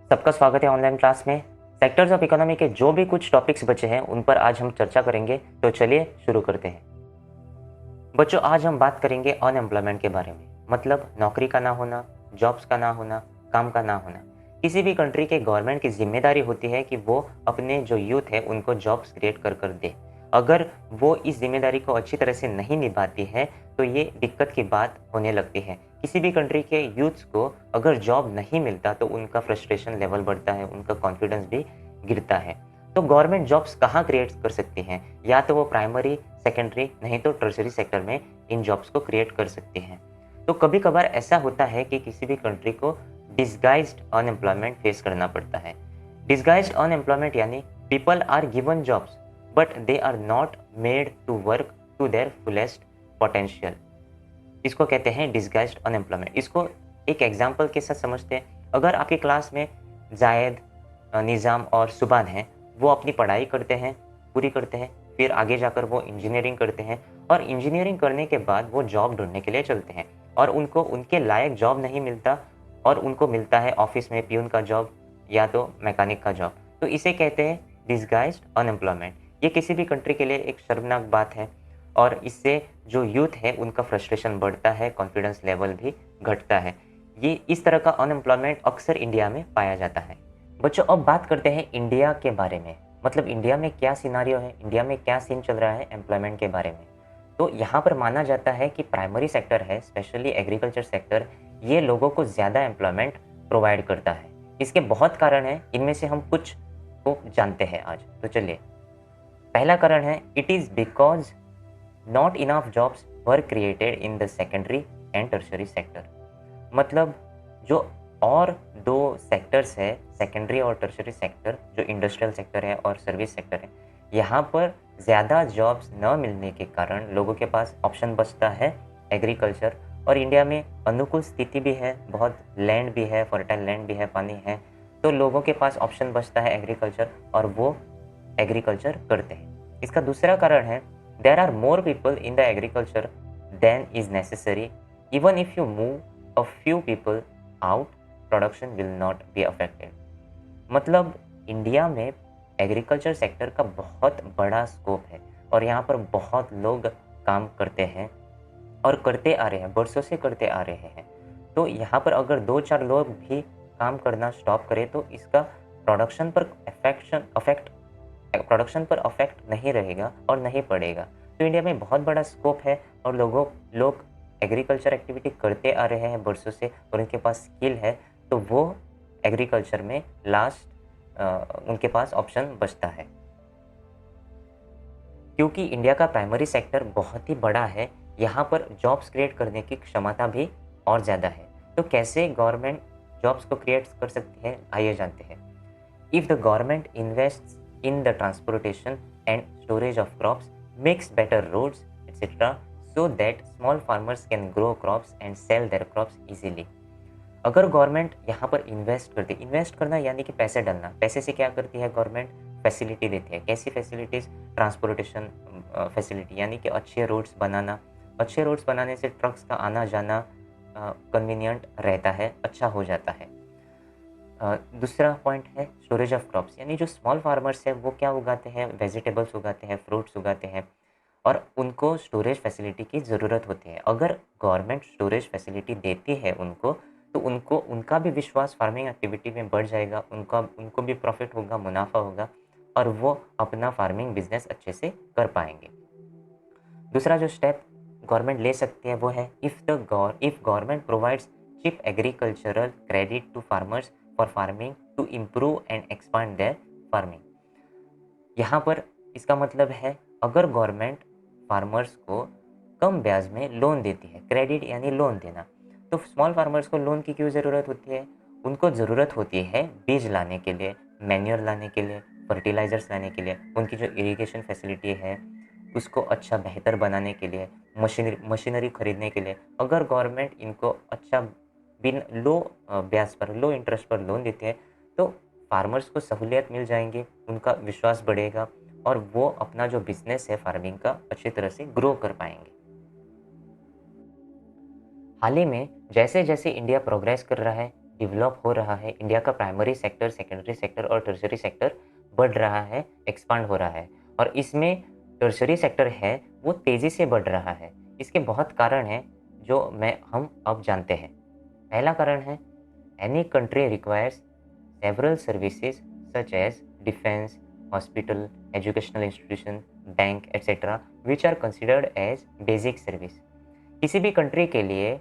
सबका स्वागत है ऑनलाइन क्लास में। सेक्टर्स ऑफ इकोनॉमी के जो भी कुछ टॉपिक्स बचे हैं उन पर आज हम चर्चा करेंगे, तो चलिए शुरू करते हैं। बच्चों, आज हम बात करेंगे अनएम्प्लॉयमेंट के बारे में। मतलब नौकरी का ना होना, जॉब्स का ना होना, काम का ना होना। किसी भी कंट्री के गवर्नमेंट की जिम्मेदारी होती है कि वो अपने जो यूथ है उनको जॉब्स क्रिएट कर कर दे। अगर वो इस जिम्मेदारी को अच्छी तरह से नहीं निभाती है तो ये दिक्कत की बात होने लगती है। किसी भी कंट्री के यूथ्स को अगर जॉब नहीं मिलता तो उनका फ्रस्ट्रेशन लेवल बढ़ता है, उनका कॉन्फिडेंस भी गिरता है। तो गवर्नमेंट जॉब्स कहाँ क्रिएट कर सकती हैं? या तो वो प्राइमरी, सेकेंडरी, नहीं तो टर्शरी सेक्टर में इन जॉब्स को क्रिएट कर सकती हैं। तो कभी कभार ऐसा होता है कि किसी भी कंट्री को डिसगाइज्ड अनएम्प्लॉयमेंट फेस करना पड़ता है। डिसगाइज्ड अनएम्प्लॉयमेंट यानी people are given jobs but they are not made to work to their fullest potential. इसको कहते हैं डिसगाइज्ड अनएम्प्लॉयमेंट। इसको एक एग्जाम्पल के साथ समझते हैं। अगर आपकी क्लास में जायद, निज़ाम और सुबान हैं, वो अपनी पढ़ाई करते हैं, पूरी करते हैं, फिर आगे जाकर वो इंजीनियरिंग करते हैं और इंजीनियरिंग करने के बाद वो जॉब ढूंढने के लिए चलते हैं और उनको उनके लायक जॉब नहीं मिलता और उनको मिलता है ऑफिस में पियून का जॉब या तो मैकेनिक का जॉब। तो इसे कहते हैं डिसगाइज्ड अनएम्प्लॉयमेंट। ये किसी भी कंट्री के लिए एक शर्मनाक बात है और इससे जो यूथ है उनका फ्रस्ट्रेशन बढ़ता है, कॉन्फिडेंस लेवल भी घटता है। ये इस तरह का अनएम्प्लॉयमेंट अक्सर इंडिया में पाया जाता है। बच्चों, अब बात करते हैं इंडिया के बारे में। मतलब इंडिया में क्या सिनारियो है, इंडिया में क्या सीन चल रहा है एम्प्लॉयमेंट के बारे में। तो यहाँ पर माना जाता है कि प्राइमरी सेक्टर है, स्पेशली एग्रीकल्चर सेक्टर, ये लोगों को ज़्यादा एम्प्लॉयमेंट प्रोवाइड करता है। इसके बहुत कारण हैं, इनमें से हम कुछ को जानते हैं आज। तो चलिए, पहला कारण है it is because not enough jobs were created in the secondary and tertiary sector. मतलब जो और दो सेक्टर्स है, सेकेंडरी और टर्शरी सेक्टर, जो इंडस्ट्रियल सेक्टर है और सर्विस सेक्टर है, यहाँ पर ज़्यादा जॉब्स न मिलने के कारण लोगों के पास ऑप्शन बचता है एग्रीकल्चर। और इंडिया में अनुकूल स्थिति भी है, बहुत लैंड भी है, फर्टाइल लैंड भी है, पानी है, तो लोगों के पास ऑप्शन बचता है एग्रीकल्चर और वो एग्रीकल्चर करते हैं। इसका दूसरा कारण है there are more people in the agriculture than is necessary. Even if you move a few people out, production will not be affected. मतलब इंडिया में एग्रीकल्चर सेक्टर का बहुत बड़ा स्कोप है और यहाँ पर बहुत लोग काम करते हैं और करते आ रहे हैं, बरसों से करते आ रहे हैं। तो यहाँ पर अगर 2-4 लोग भी काम करना स्टॉप करें तो इसका प्रोडक्शन पर प्रोडक्शन पर अफेक्ट नहीं रहेगा और नहीं पड़ेगा। तो इंडिया में बहुत बड़ा स्कोप है और लोग एग्रीकल्चर एक्टिविटी करते आ रहे हैं बरसों से और उनके पास स्किल है, तो वो एग्रीकल्चर में उनके पास ऑप्शन बचता है। क्योंकि इंडिया का प्राइमरी सेक्टर बहुत ही बड़ा है, यहाँ पर जॉब्स क्रिएट करने की क्षमता भी और ज़्यादा है। तो कैसे गवर्नमेंट जॉब्स को क्रिएट कर सकती है, आइए जानते हैं। If the government invests in the transportation and storage of crops, makes better roads, etc., so that small farmers can grow crops and sell their crops easily। अगर गवर्नमेंट यहाँ पर इन्वेस्ट करना यानी कि पैसे डालना। पैसे से क्या करती है गवर्नमेंट? फैसिलिटी देती है। कैसी फैसिलिटीज़? ट्रांसपोर्टेशन फैसिलिटी, यानी कि अच्छे रोड्स बनाना। अच्छे रोड्स बनाने से ट्रक्स का आना जाना कन्वीनियंट रहता है, अच्छा हो जाता है। दूसरा पॉइंट है स्टोरेज ऑफ क्रॉप्स, यानी जो स्मॉल फार्मर्स है वो क्या उगाते हैं? वेजिटेबल्स उगाते हैं, फ्रूट्स उगाते हैं और उनको स्टोरेज फैसिलिटी की ज़रूरत होती है। अगर गवर्नमेंट स्टोरेज फैसिलिटी देती है उनको उनका भी विश्वास फार्मिंग एक्टिविटी में बढ़ जाएगा, उनको भी प्रॉफिट होगा, मुनाफा होगा और वो अपना फार्मिंग बिजनेस अच्छे से कर पाएंगे। दूसरा जो स्टेप गवर्नमेंट ले सकती है वो है if government provides cheap agricultural credit to farmers for farming to improve and expand their farming. यहाँ पर इसका मतलब है अगर गवर्नमेंट फार्मर्स को कम ब्याज में लोन देती है, क्रेडिट यानी लोन देना, तो स्मॉल फार्मर्स को लोन की क्यों ज़रूरत होती है? उनको ज़रूरत होती है बीज लाने के लिए, मैन्योर लाने के लिए, फर्टिलाइजर्स लाने के लिए, उनकी जो इरिगेशन फैसिलिटी है उसको अच्छा बेहतर बनाने के लिए, मशीनरी खरीदने के लिए। अगर गवर्नमेंट इनको अच्छा बिन लो ब्याज पर, लो इंटरेस्ट पर लोन देते हैं तो फार्मर्स को सहूलियत मिल जाएंगी, उनका विश्वास बढ़ेगा और वो अपना जो बिजनेस है फार्मिंग का अच्छी तरह से ग्रो कर पाएंगे। हाल ही में जैसे जैसे इंडिया प्रोग्रेस कर रहा है, डेवलप हो रहा है, इंडिया का प्राइमरी सेक्टर, सेकेंडरी सेक्टर और टर्शरी सेक्टर बढ़ रहा है, एक्सपांड हो रहा है और इसमें टर्शरी सेक्टर है वो तेज़ी से बढ़ रहा है। इसके बहुत कारण हैं जो मैं हम अब जानते हैं। पहला कारण है any country requires several services such as defence, hospital, educational institution, bank etcetera which are considered as basic service. किसी भी कंट्री के लिए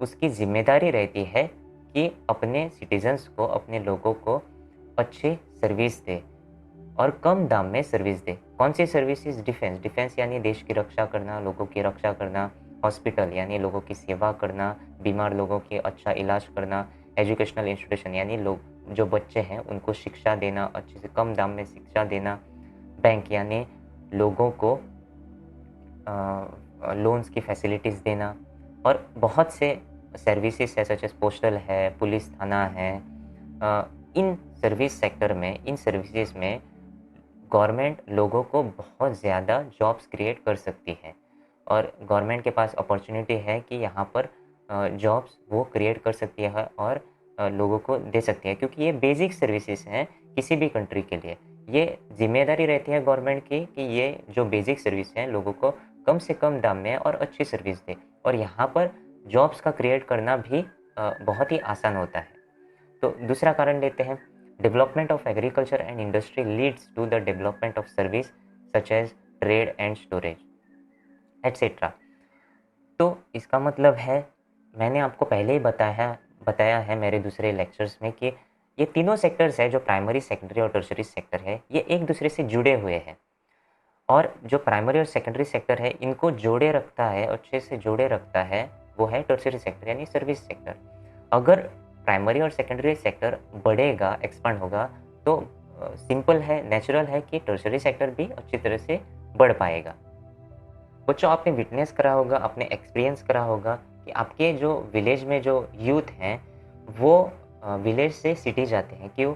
उसकी जिम्मेदारी रहती है कि अपने सिटीजन्स को, अपने लोगों को अच्छी सर्विस दे और कम दाम में सर्विस दे। कौन सी सर्विसेज? डिफेंस, डिफेंस यानी देश की रक्षा करना, लोगों की रक्षा करना। हॉस्पिटल यानी लोगों की सेवा करना, बीमार लोगों की अच्छा इलाज करना। एजुकेशनल इंस्टीट्यूशन यानी लोग जो बच्चे हैं उनको शिक्षा देना, अच्छे से कम दाम में शिक्षा देना। बैंक यानी लोगों को लोन्स की फैसिलिटीज़ देना और बहुत से सर्विसेज है सच एज पोस्टल है, पुलिस थाना है। इन सर्विस सेक्टर में, इन सर्विसेज में गवर्नमेंट लोगों को बहुत ज़्यादा जॉब्स क्रिएट कर सकती है और गवर्नमेंट के पास अपॉर्चुनिटी है कि यहाँ पर जॉब्स वो क्रिएट कर सकती है और लोगों को दे सकती है क्योंकि ये बेसिक सर्विसेज हैं किसी भी कंट्री के लिए। ये जिम्मेदारी रहती है गवर्नमेंट की कि ये जो बेसिक सर्विस हैं लोगों को कम से कम दाम में और अच्छी सर्विस दे और यहाँ पर जॉब्स का क्रिएट करना भी बहुत ही आसान होता है। तो दूसरा कारण लेते हैं, development of agriculture and industry leads to the development of service such as trade and storage etcetera. तो इसका मतलब है, मैंने आपको पहले ही बताया है मेरे दूसरे लेक्चर्स में कि ये तीनों सेक्टर्स हैं जो प्राइमरी, सेकेंडरी और टर्शरी सेक्टर है, ये एक दूसरे से जुड़े हुए हैं और जो प्राइमरी और सेकेंडरी सेक्टर है इनको जोड़े रखता है, अच्छे से जोड़े रखता है, वो है टर्शरी सेक्टर यानी सर्विस सेक्टर। अगर प्राइमरी और सेकेंडरी सेक्टर बढ़ेगा, एक्सपांड होगा तो सिंपल है, नेचुरल है कि टर्शरी सेक्टर भी अच्छी तरह से बढ़ पाएगा। बच्चों आपने विटनेस करा होगा, आपने एक्सपीरियंस करा होगा कि आपके जो विलेज में जो यूथ हैं वो विलेज से सिटी जाते हैं, क्यों?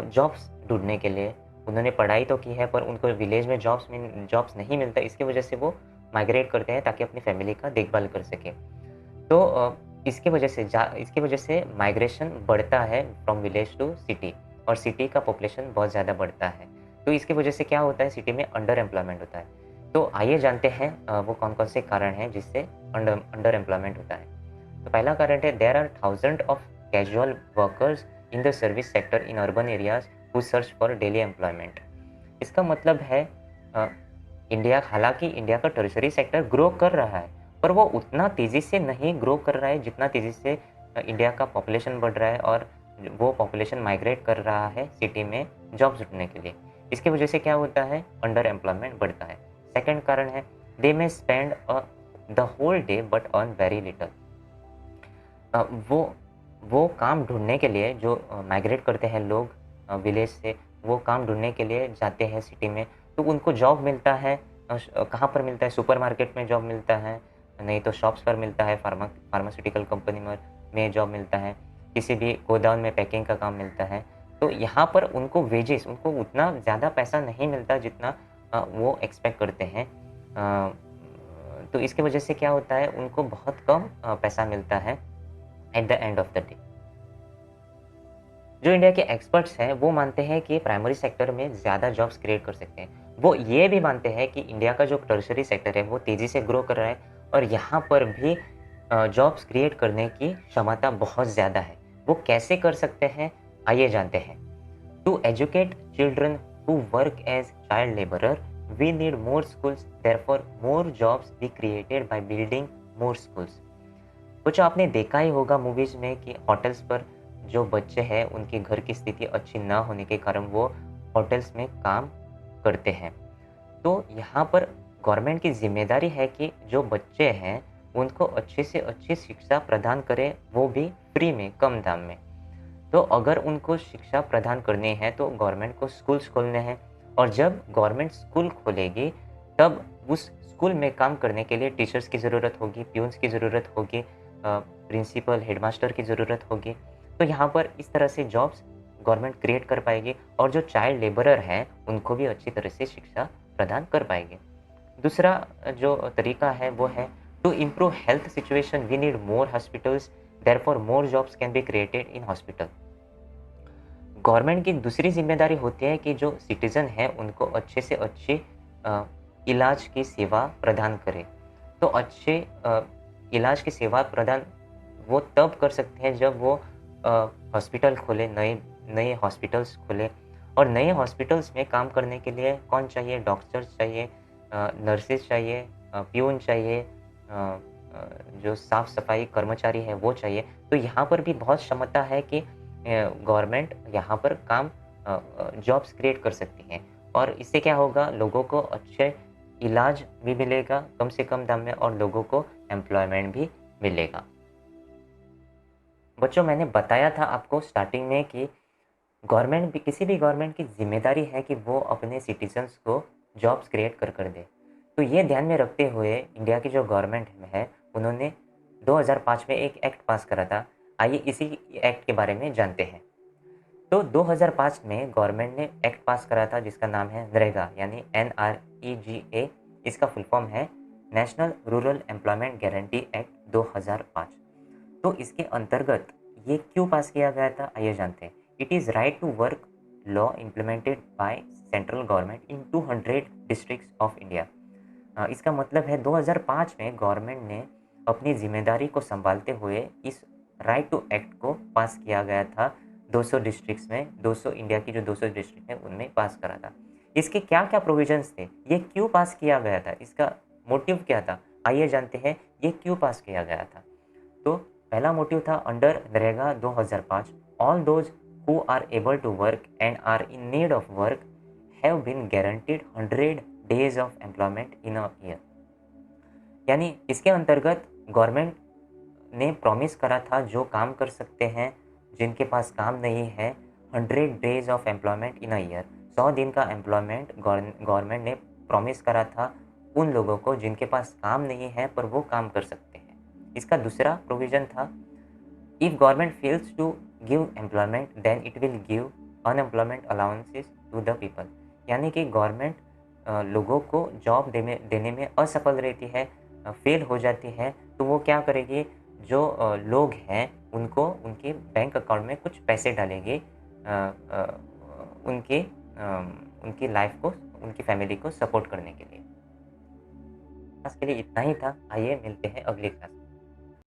जॉब्स ढूंढने के लिए। उन्होंने पढ़ाई तो की है पर उनको विलेज में जॉब्स नहीं मिलता, इसकी वजह से वो माइग्रेट करते हैं ताकि अपनी फैमिली का देखभाल कर सके। तो इसकी वजह से माइग्रेशन बढ़ता है फ्रॉम विलेज टू सिटी और सिटी का पॉपुलेशन बहुत ज़्यादा बढ़ता है। तो इसकी वजह से क्या होता है, सिटी में अंडर एम्प्लॉयमेंट होता है। तो आइए जानते हैं वो कौन-कौन से कारण हैं जिससे अंडर एम्प्लॉयमेंट होता है। तो पहला कारण है, there are thousand of casual workers in the service sector in urban areas who search for daily employment. इसका मतलब है हालांकि इंडिया का टर्शरी सेक्टर ग्रो कर रहा है पर वो उतना तेज़ी से नहीं ग्रो कर रहा है जितना तेज़ी से इंडिया का पॉपुलेशन बढ़ रहा है और वो पॉपुलेशन माइग्रेट कर रहा है सिटी में जॉब्स ढूंढने के लिए। इसकी वजह से क्या होता है, अंडर एम्प्लॉयमेंट बढ़ता है। सेकंड कारण है, they may spend the whole day but earn very little. वो काम ढूंढने के लिए जो माइग्रेट करते हैं लोग विलेज से, वो काम ढूंढने के लिए जाते हैं सिटी में, तो उनको जॉब मिलता है। कहाँ पर मिलता है? सुपरमार्केट में जॉब मिलता है, नहीं तो शॉप्स पर मिलता है, फार्मास्यूटिकल कंपनी में जॉब मिलता है, किसी भी गोदाम में पैकिंग का काम मिलता है। तो यहाँ पर उनको वेजेस, उनको उतना ज़्यादा पैसा नहीं मिलता जितना वो एक्सपेक्ट करते हैं। तो इसकी वजह से क्या होता है, उनको बहुत कम पैसा मिलता है at the end of the day. जो इंडिया के एक्सपर्ट्स हैं वो मानते हैं कि प्राइमरी सेक्टर में ज़्यादा जॉब्स क्रिएट कर सकते हैं। वो ये भी मानते हैं कि इंडिया का जो टर्शरी सेक्टर है वो तेज़ी से ग्रो कर रहा है और यहाँ पर भी जॉब्स क्रिएट करने की क्षमता बहुत ज़्यादा है। वो कैसे कर सकते हैं, आइए जानते हैं। To educate children who work as child laborer, we need more schools, therefore more jobs be created by building more schools। कुछ आपने देखा ही होगा मूवीज में कि होटल्स पर जो बच्चे हैं उनके घर की स्थिति अच्छी ना होने के कारण वो होटल्स में काम करते हैं। तो यहाँ पर गवर्नमेंट की जिम्मेदारी है कि जो बच्चे हैं उनको अच्छी से अच्छी शिक्षा प्रदान करें, वो भी फ्री में, कम दाम में। तो अगर उनको शिक्षा प्रदान करनी है तो गवर्नमेंट को स्कूल्स खोलने हैं और जब गवर्नमेंट स्कूल खोलेगी तब उस स्कूल में काम करने के लिए टीचर्स की ज़रूरत होगी, प्यून्स की ज़रूरत होगी, प्रिंसिपल, हेडमास्टर की ज़रूरत होगी। तो यहाँ पर इस तरह से जॉब्स गवर्नमेंट क्रिएट कर पाएगी और जो चाइल्ड लेबरर हैं उनको भी अच्छी तरह से शिक्षा प्रदान कर पाएगी। दूसरा जो तरीका है वो है to improve health situation we need more hospitals, therefore more jobs can be created in hospital. Government की दूसरी जिम्मेदारी होती है कि जो सिटीजन है उनको अच्छे से अच्छी इलाज की सेवा प्रदान करे। तो अच्छे इलाज की सेवा प्रदान वो तब कर सकते हैं जब वो हॉस्पिटल खोले, नए नए हॉस्पिटल्स खोले। और नए हॉस्पिटल्स में काम करने के लिए कौन चाहिए? डॉक्टर्स चाहिए, नर्सेस चाहिए, पियून चाहिए, जो साफ सफाई कर्मचारी है वो चाहिए। तो यहाँ पर भी बहुत क्षमता है कि गवर्नमेंट यहाँ पर काम जॉब्स क्रिएट कर सकती हैं। और इससे क्या होगा? लोगों को अच्छे इलाज भी मिलेगा कम से कम दाम में, और लोगों को एम्प्लॉयमेंट भी मिलेगा। बच्चों, मैंने बताया था आपको स्टार्टिंग में कि गवर्नमेंट भी, किसी भी गवर्नमेंट की जिम्मेदारी है कि वो अपने सिटीजन्स को जॉब्स क्रिएट कर दे। तो ये ध्यान में रखते हुए इंडिया की जो गवर्नमेंट है उन्होंने 2005 में एक एक्ट पास करा था। आइए इसी एक्ट के बारे में जानते हैं। तो 2005 में गवर्नमेंट ने एक्ट पास करा था जिसका नाम है नरेगा, यानी NREGA। इसका फुल फॉर्म है national rural employment guarantee act 2005। तो इसके अंतर्गत ये क्यों पास किया गया था, आइए जानते हैं। It is right to work law implemented by central government in 200 districts of India. इसका मतलब है 2005 में गवर्नमेंट ने अपनी जिम्मेदारी को संभालते हुए इस राइट टू एक्ट को पास किया गया था 200 डिस्ट्रिक्ट्स में। 200 इंडिया की जो 200 डिस्ट्रिक्ट हैं उनमें पास करा था। इसके क्या क्या प्रोविजंस थे, ये क्यों पास किया गया था, इसका मोटिव क्या था, आइए जानते हैं ये क्यों पास किया गया था। तो पहला मोटिव था, under NREGA 2005 all those who are able to work and are in need of work have been guaranteed 100 days of employment in a year. यानी इसके अंतर्गत गवर्नमेंट ने प्रॉमिस करा था जो काम कर सकते हैं, जिनके पास काम नहीं है, 100 days of employment in a year, 100 दिन का एम्प्लॉयमेंट गवर्नमेंट ने प्रॉमिस करा था उन लोगों को जिनके पास काम नहीं है पर वो काम कर सकते हैं। इसका दूसरा प्रोविजन था, if government fails to give employment then it will give unemployment allowances to the people. यानी कि गवर्नमेंट लोगों को जॉब देने में असफल रहती है, फेल हो जाती है, तो वो क्या करेगी? जो लोग हैं उनको उनके बैंक अकाउंट में कुछ पैसे डालेंगे, उनके उनकी लाइफ को, उनकी फैमिली को सपोर्ट करने के लिए। आज के लिए इतना ही था, आइए मिलते हैं अगली क्लास में।